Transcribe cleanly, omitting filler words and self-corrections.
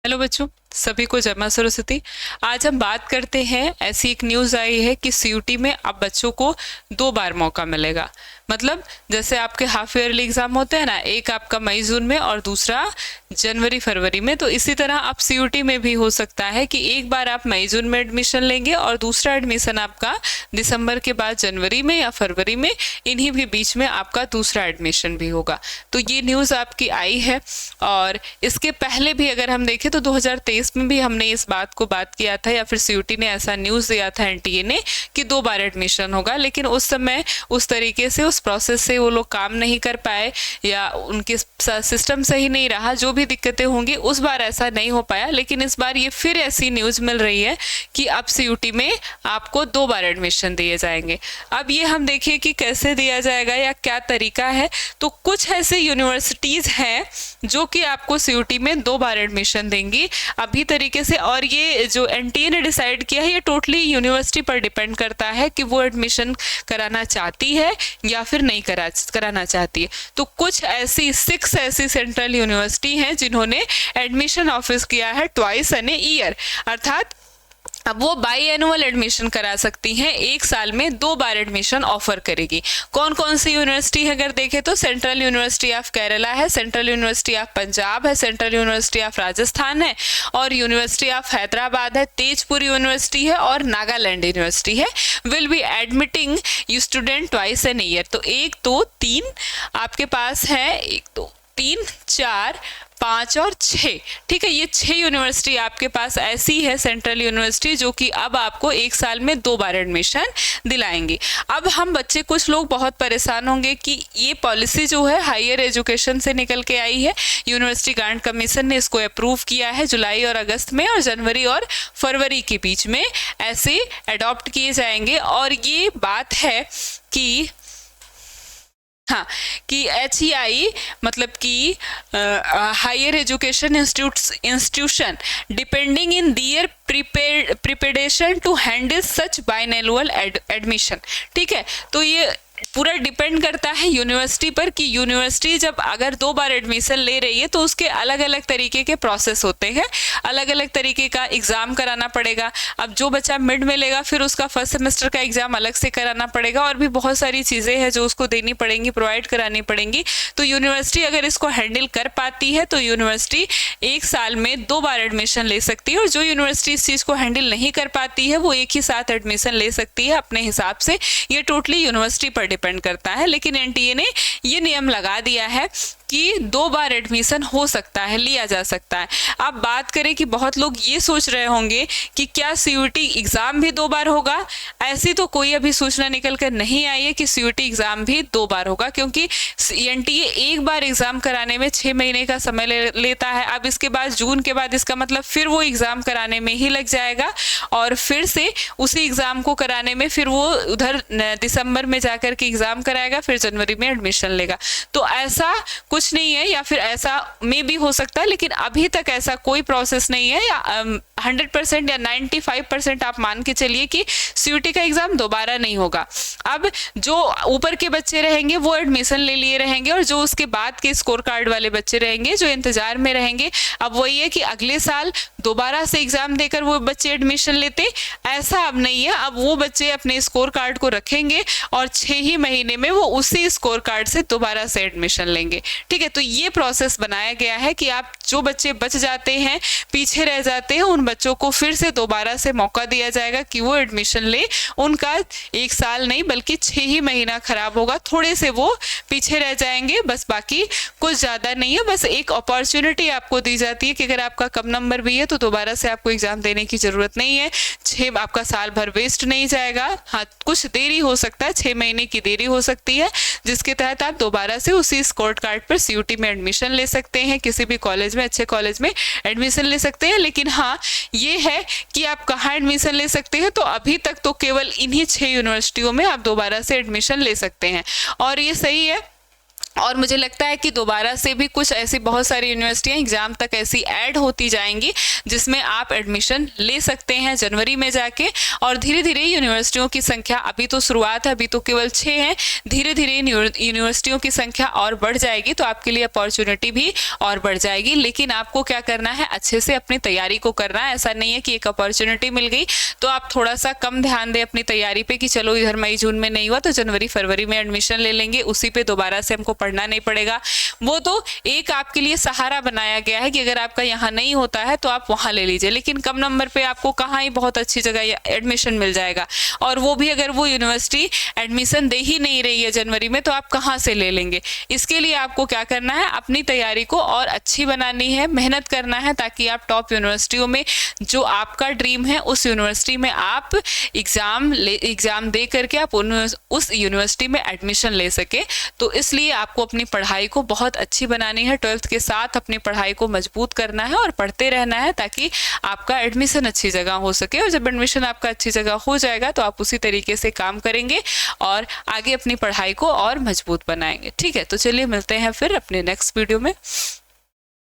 Hello बच्चों, सभी को जय मां सरस्वती। आज हम बात करते हैं, ऐसी एक न्यूज़ आई है कि सीयूटी में अब बच्चों को 2 बार मौका मिलेगा। मतलब जैसे आपके हाफ ईयरली एग्जाम होते हैं ना, एक आपका मई जून में और दूसरा जनवरी फरवरी में, तो इसी तरह आप सीयूटी में भी हो सकता है कि एक बार आप मई जून में एडमिशन लेंगे और दूसरा एडमिशन आपका दिसंबर के बाद जनवरी में या फरवरी में, इन्हीं के बीच में आपका दूसरा एडमिशन भी होगा। तो ये न्यूज़ आपकी आई है। और इसके पहले भी अगर हम देखें तो 2023 में भी हमने इस बात को बात किया था, या फिर सीयूटी ने ऐसा न्यूज़ दिया था एनटीए ने कि 2 बार एडमिशन होगा, लेकिन उस समय उस तरीके से उस प्रोसेस से वो लोग काम नहीं कर पाए या उनके सिस्टम सही नहीं रहा, जो भी दिक्कतें होंगी उस बार ऐसा नहीं हो पाया। लेकिन इस बार ये फिर ऐसी न्यूज़ मिल रही है कि अब सीयूटी में आपको 2 बार एडमिशन दिए जाएंगे। अब ये हम देखिए कि कैसे दिया जाएगा या क्या तरीका है। तो कुछ ऐसे यूनिवर्सिटीज़ हैं जो कि आपको सीयूटी में 2 बार एडमिशन देंगी अभी तरीके से। और ये जो एनटीए ने डिसाइड किया है, ये टोटली यूनिवर्सिटी पर डिपेंड करता है कि वो एडमिशन कराना चाहती है या फिर नहीं कराना चाहती है। तो कुछ ऐसी 6 ऐसी सेंट्रल यूनिवर्सिटी हैं जिन्होंने एडमिशन ऑफर किया है ट्वाइस एन ईयर, अर्थात अब वो बाई एनुअल एडमिशन करा सकती हैं, एक साल में 2 बार एडमिशन ऑफर करेगी। कौन कौन सी यूनिवर्सिटी है अगर देखें तो सेंट्रल यूनिवर्सिटी ऑफ केरला है, सेंट्रल यूनिवर्सिटी ऑफ पंजाब है, सेंट्रल यूनिवर्सिटी ऑफ राजस्थान है और यूनिवर्सिटी ऑफ हैदराबाद है, तेजपुर यूनिवर्सिटी है और नागालैंड यूनिवर्सिटी है। Will be admitting you student twice an year. तो 1 2 3 आपके पास है, 1 2 3 4 5 और 6, ठीक है। ये 6 यूनिवर्सिटी आपके पास ऐसी है सेंट्रल यूनिवर्सिटी जो कि अब आपको एक साल में 2 बार एडमिशन दिलाएंगी। अब हम बच्चे कुछ लोग बहुत परेशान होंगे कि ये पॉलिसी जो है हायर एजुकेशन से निकल के आई है, यूनिवर्सिटी ग्रांट कमीशन ने इसको अप्रूव किया है जुलाई और अगस्त में, और जनवरी और फरवरी के बीच में ऐसे अडॉप्ट किए जाएंगे। और ये बात है कि हाँ, कि HEI मतलब कि higher education institution depending in their preparation to handle such biannual admission, ठीक है। तो ये पूरा डिपेंड करता है यूनिवर्सिटी पर कि यूनिवर्सिटी जब अगर 2 बार एडमिशन ले रही है तो उसके अलग अलग तरीके के प्रोसेस होते हैं, अलग अलग तरीके का एग्ज़ाम कराना पड़ेगा। अब जो बच्चा मिड में लेगा फिर उसका फर्स्ट सेमेस्टर का एग्ज़ाम अलग से कराना पड़ेगा, और भी बहुत सारी चीज़ें हैं जो उसको देनी पड़ेंगी, प्रोवाइड करानी पड़ेंगी। तो यूनिवर्सिटी अगर इसको हैंडल कर पाती है तो यूनिवर्सिटी एक साल में 2 बार एडमिशन ले सकती है, और जो यूनिवर्सिटी इस चीज़ को हैंडल नहीं कर पाती है वो एक ही साथ एडमिशन ले सकती है अपने हिसाब से। ये टोटली यूनिवर्सिटी पर डिपेंड करता है। लेकिन एनटीए ने ये नियम लगा दिया है कि 2 बार एडमिशन हो सकता है, लिया जा सकता है। अब बात करें कि बहुत लोग ये सोच रहे होंगे कि क्या सीयूटी एग्ज़ाम भी 2 बार होगा। ऐसी तो कोई अभी सूचना निकल कर नहीं आई है कि सीयूटी एग्ज़ाम भी 2 बार होगा, क्योंकि एनटीए एक बार एग्ज़ाम कराने में 6 महीने का समय लेता है। अब इसके बाद जून के बाद इसका मतलब फिर वो एग्ज़ाम कराने में ही लग जाएगा, और फिर से उसी एग्ज़ाम को कराने में फिर वो उधर दिसंबर में जाकर के एग्ज़ाम कराएगा, फिर जनवरी में एडमिशन लेगा। तो ऐसा कुछ नहीं है, या फिर ऐसा मे भी हो सकता है, लेकिन अभी तक ऐसा कोई प्रोसेस नहीं है। या 100% या 95% आप मान के चलिए कि सीयूटी का एग्जाम दोबारा नहीं होगा। अब जो ऊपर के बच्चे रहेंगे वो एडमिशन ले लिए रहेंगे, और जो उसके बाद के स्कोर कार्ड वाले बच्चे रहेंगे जो इंतजार में रहेंगे, अब वही है कि अगले साल दोबारा से एग्जाम देकर वो बच्चे एडमिशन लेते, ऐसा अब नहीं है। अब वो बच्चे अपने स्कोर कार्ड को रखेंगे और 6 ही महीने में वो उसी स्कोर कार्ड से दोबारा से एडमिशन लेंगे, ठीक है। तो ये प्रोसेस बनाया गया है कि आप जो बच्चे बच जाते हैं, पीछे रह जाते हैं, उन बच्चों को फिर से दोबारा से मौका दिया जाएगा कि वो एडमिशन ले। उनका 1 साल नहीं बल्कि 6 ही महीना खराब होगा, थोड़े से वो पीछे रह जाएंगे, बस बाकी कुछ ज़्यादा नहीं है। बस एक अपॉर्चुनिटी आपको दी जाती है कि अगर आपका कम नंबर भी है तो दोबारा से आपको एग्जाम देने की ज़रूरत नहीं है। 6 आपका साल भर वेस्ट नहीं जाएगा। हाँ, कुछ देरी हो सकता है, 6 महीने की देरी हो सकती है, जिसके तहत आप दोबारा से उसी स्कोर कार्ड पर सीयूटी में एडमिशन ले सकते हैं, किसी भी कॉलेज में, अच्छे कॉलेज में एडमिशन ले सकते हैं। लेकिन हाँ, ये है कि आप कहाँ एडमिशन ले सकते हैं, तो अभी तक तो केवल इन्हीं 6 यूनिवर्सिटियों में आप दोबारा से एडमिशन ले सकते हैं, और ये सही है। और मुझे लगता है कि दोबारा से भी कुछ ऐसी बहुत सारी यूनिवर्सिटियां एग्जाम तक ऐसी ऐड होती जाएंगी जिसमें आप एडमिशन ले सकते हैं जनवरी में जाके। और धीरे धीरे यूनिवर्सिटियों की संख्या, अभी तो शुरुआत है, अभी तो केवल 6 हैं, धीरे धीरे यूनिवर्सिटियों की संख्या और बढ़ जाएगी तो आपके लिए अपॉर्चुनिटी भी और बढ़ जाएगी। लेकिन आपको क्या करना है, अच्छे से अपनी तैयारी को करना है। ऐसा नहीं है कि एक अपॉर्चुनिटी मिल गई तो आप थोड़ा सा कम ध्यान दें अपनी तैयारी पे कि चलो इधर मई जून में नहीं हुआ तो जनवरी फरवरी में एडमिशन ले लेंगे, उसी पे दोबारा से हमको पढ़ना नहीं पड़ेगा। वो तो एक आपके लिए सहारा बनाया गया है कि अगर आपका यहाँ नहीं होता है तो आप वहां ले लीजिए, लेकिन कम नंबर पे आपको कहाँ ही बहुत अच्छी जगह एडमिशन मिल जाएगा। और वो भी अगर वो यूनिवर्सिटी एडमिशन दे ही नहीं रही है जनवरी में तो आप कहाँ से ले लेंगे। इसके लिए आपको क्या करना है, अपनी तैयारी को और अच्छी बनानी है, मेहनत करना है ताकि आप टॉप यूनिवर्सिटियों में, जो आपका ड्रीम है उस यूनिवर्सिटी में आप एग्जाम दे करके आप उस यूनिवर्सिटी में एडमिशन ले सके। तो इसलिए आपको अपनी पढ़ाई को बहुत अच्छी बनानी है, 12th के साथ अपनी पढ़ाई को मजबूत करना है और पढ़ते रहना है ताकि आपका एडमिशन अच्छी जगह हो सके। और जब एडमिशन आपका अच्छी जगह हो जाएगा तो आप उसी तरीके से काम करेंगे और आगे अपनी पढ़ाई को और मजबूत बनाएंगे। ठीक है, तो चलिए मिलते हैं फिर अपने नेक्स्ट वीडियो में।